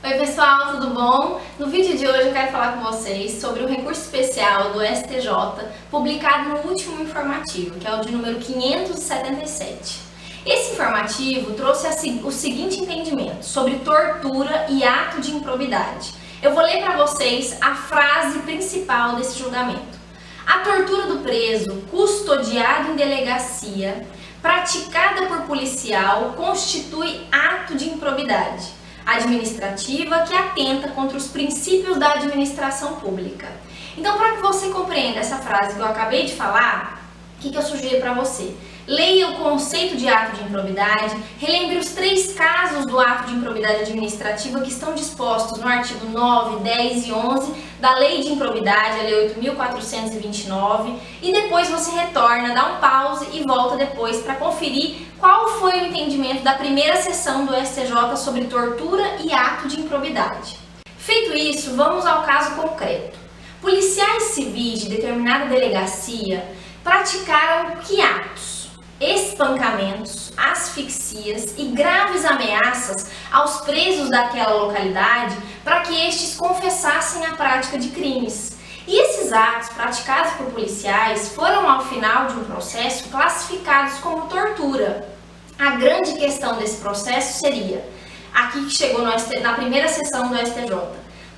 Oi pessoal, tudo bom? No vídeo de hoje eu quero falar com vocês sobre o recurso especial do STJ publicado no último informativo, que é o de número 577. Esse informativo trouxe o seguinte entendimento sobre tortura e ato de improbidade. Eu vou ler para vocês a frase principal desse julgamento. A tortura do preso custodiado em delegacia praticada por policial constitui ato de improbidade administrativa que atenta contra os princípios da administração pública. Então, para que você compreenda essa frase que eu acabei de falar, o que eu sugiro para você? Leia o conceito de ato de improbidade, relembre os 3 casos do ato de improbidade administrativa que estão dispostos no artigo 9, 10 e 11 da Lei de Improbidade, a Lei 8.429, e depois você retorna, dá um pause e volta depois para conferir qual foi o entendimento da primeira sessão do STJ sobre tortura e ato de improbidade. Feito isso, vamos ao caso concreto. Policiais civis de determinada delegacia praticaram que atos? Espancamentos, asfixias e graves ameaças aos presos daquela localidade para que estes confessassem a prática de crimes. E esses atos praticados por policiais foram, ao final de um processo, classificados como tortura. A grande questão desse processo seria, aqui que chegou na primeira sessão do STJ,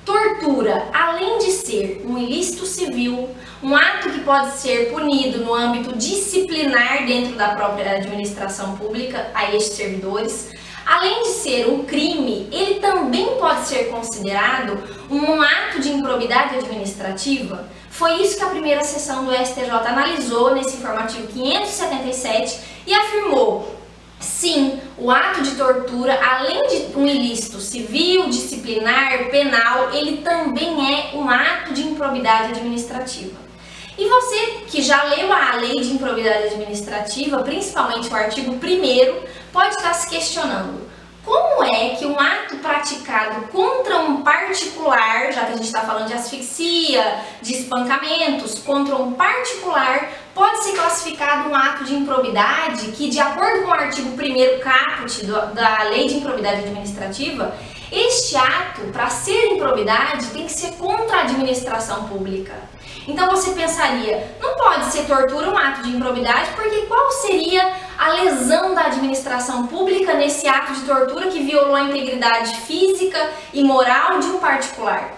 tortura, além de ser um ilícito civil, um ato que pode ser punido no âmbito disciplinar dentro da própria administração pública a estes servidores, além de ser um crime, ele também pode ser considerado um ato de improbidade administrativa. Foi isso que a primeira sessão do STJ analisou nesse informativo 577 e afirmou: sim, o ato de tortura, além de um ilícito civil, disciplinar, penal, ele também é um ato de improbidade administrativa. E você que já leu a Lei de Improbidade Administrativa, principalmente o artigo 1º, pode estar se questionando: como é que um ato praticado contra um particular, já que a gente está falando de asfixia, de espancamentos, contra um particular, pode ser classificado um ato de improbidade que, de acordo com o artigo 1º caput da Lei de Improbidade Administrativa, este ato, para ser improbidade, tem que ser contra a administração pública. Então você pensaria, não pode ser tortura um ato de improbidade, porque qual seria a lesão da administração pública nesse ato de tortura que violou a integridade física e moral de um particular?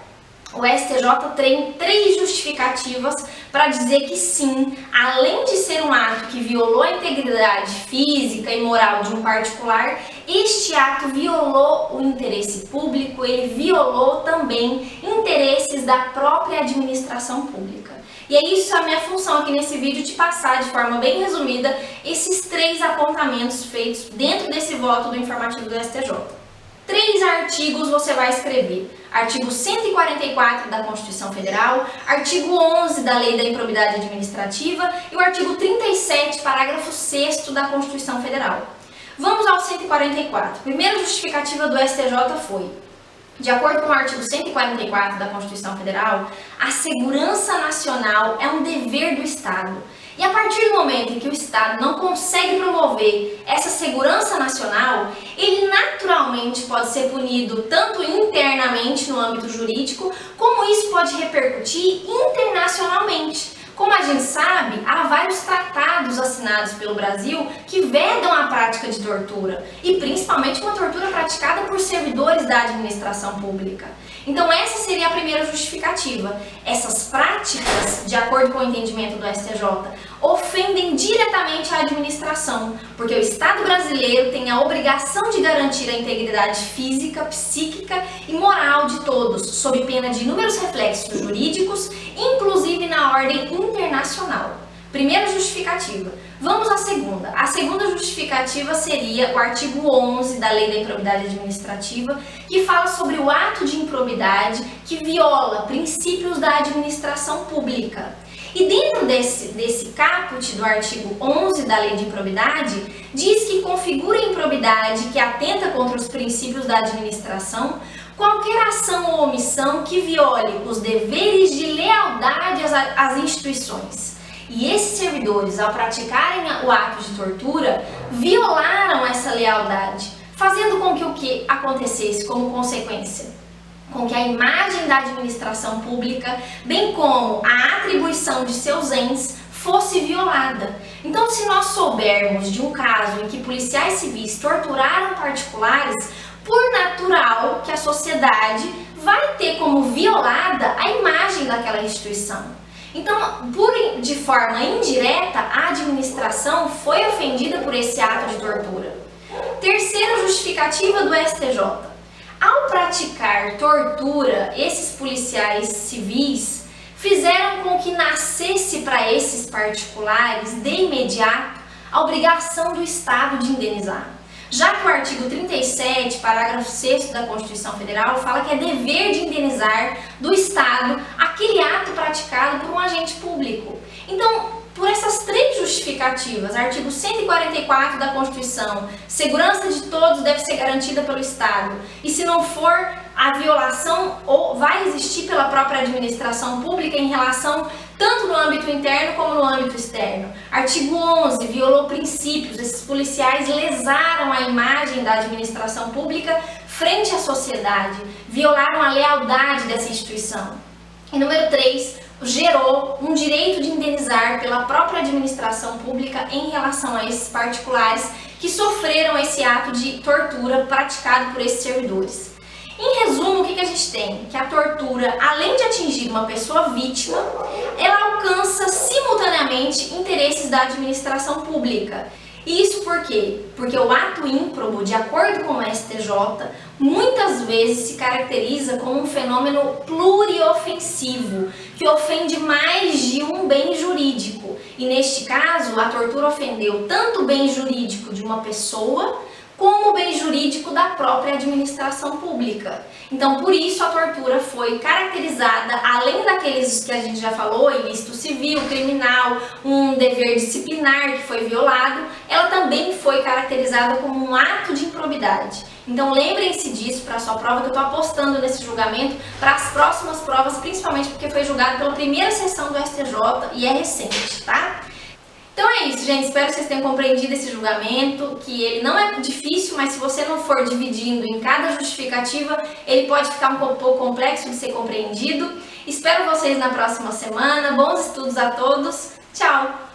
O STJ tem 3 justificativas para dizer que sim, além de ser um ato que violou a integridade física e moral de um particular, este ato violou o interesse público, ele violou também interesses da própria administração pública. E é isso a minha função aqui nesse vídeo, de passar de forma bem resumida esses 3 apontamentos feitos dentro desse voto do informativo do STJ. 3 artigos você vai escrever: artigo 144 da Constituição Federal, artigo 11 da Lei da Improbidade Administrativa e o artigo 37, parágrafo 6º da Constituição Federal. Vamos ao 144. Primeira justificativa do STJ foi: de acordo com o artigo 144 da Constituição Federal, a segurança nacional é um dever do Estado. E a partir do momento em que o Estado não consegue promover essa segurança nacional, ele naturalmente pode ser punido tanto internamente no âmbito jurídico, como isso pode repercutir internacionalmente. Como a gente sabe, há vários tratados assinados pelo Brasil que vedam a prática de tortura, e principalmente uma tortura praticada por servidores da administração pública. Então essa seria a primeira justificativa. Essas práticas, de acordo com o entendimento do STJ, ofendem diretamente a administração, porque o Estado brasileiro tem a obrigação de garantir a integridade física, psíquica e moral de todos, sob pena de inúmeros reflexos jurídicos, inclusive na ordem internacional. Primeira justificativa. Vamos à segunda. A segunda justificativa seria o artigo 11 da Lei da Improbidade Administrativa, que fala sobre o ato de improbidade que viola princípios da administração pública. E dentro desse caput do artigo 11 da Lei de Improbidade, diz que configura improbidade que atenta contra os princípios da administração qualquer ação ou omissão que viole os deveres de lealdade às instituições. E esses servidores, ao praticarem o ato de tortura, violaram essa lealdade, fazendo com que o que acontecesse como consequência? Com que a imagem da administração pública, bem como a atribuição de seus entes, fosse violada. Então, se nós soubermos de um caso em que policiais civis torturaram particulares, por natural que a sociedade vai ter como violada a imagem daquela instituição. Então, de forma indireta, a administração foi ofendida por esse ato de tortura. Terceira justificativa do STJ. Ao praticar tortura, esses policiais civis fizeram com que nascesse para esses particulares, de imediato, a obrigação do Estado de indenizar. Já que o artigo 37, parágrafo 6º da Constituição Federal, fala que é dever de indenizar do Estado aquele ato praticado por um agente público. Então, por essas três justificativas, artigo 144 da Constituição, segurança de todos deve ser garantida pelo Estado, e se não for, a violação vai existir pela própria administração pública em relação tanto no âmbito interno como no âmbito externo. Artigo 11, violou princípios, esses policiais lesaram a imagem da administração pública frente à sociedade, violaram a lealdade dessa instituição. E número 3, gerou um direito de indenizar pela própria administração pública em relação a esses particulares que sofreram esse ato de tortura praticado por esses servidores. Em resumo, o que a gente tem? Que a tortura, além de atingir uma pessoa vítima, ela alcança simultaneamente interesses da administração pública. E isso por quê? Porque o ato ímprobo, de acordo com o STJ, muitas vezes se caracteriza como um fenômeno pluriofensivo, que ofende mais de um bem jurídico. E neste caso, a tortura ofendeu tanto o bem jurídico de uma pessoa, como o bem jurídico da própria administração pública. Então, por isso a tortura foi caracterizada, além daqueles que a gente já falou, ilícito civil, criminal, um dever disciplinar que foi violado, ela também foi caracterizada como um ato de improbidade. Então, lembrem-se disso para a sua prova, que eu estou apostando nesse julgamento para as próximas provas, principalmente porque foi julgado pela primeira sessão do STJ e é recente, tá? Então é isso, gente. Espero que vocês tenham compreendido esse julgamento, que ele não é difícil, mas se você não for dividindo em cada justificativa, ele pode ficar um pouco complexo de ser compreendido. Espero vocês na próxima semana. Bons estudos a todos. Tchau!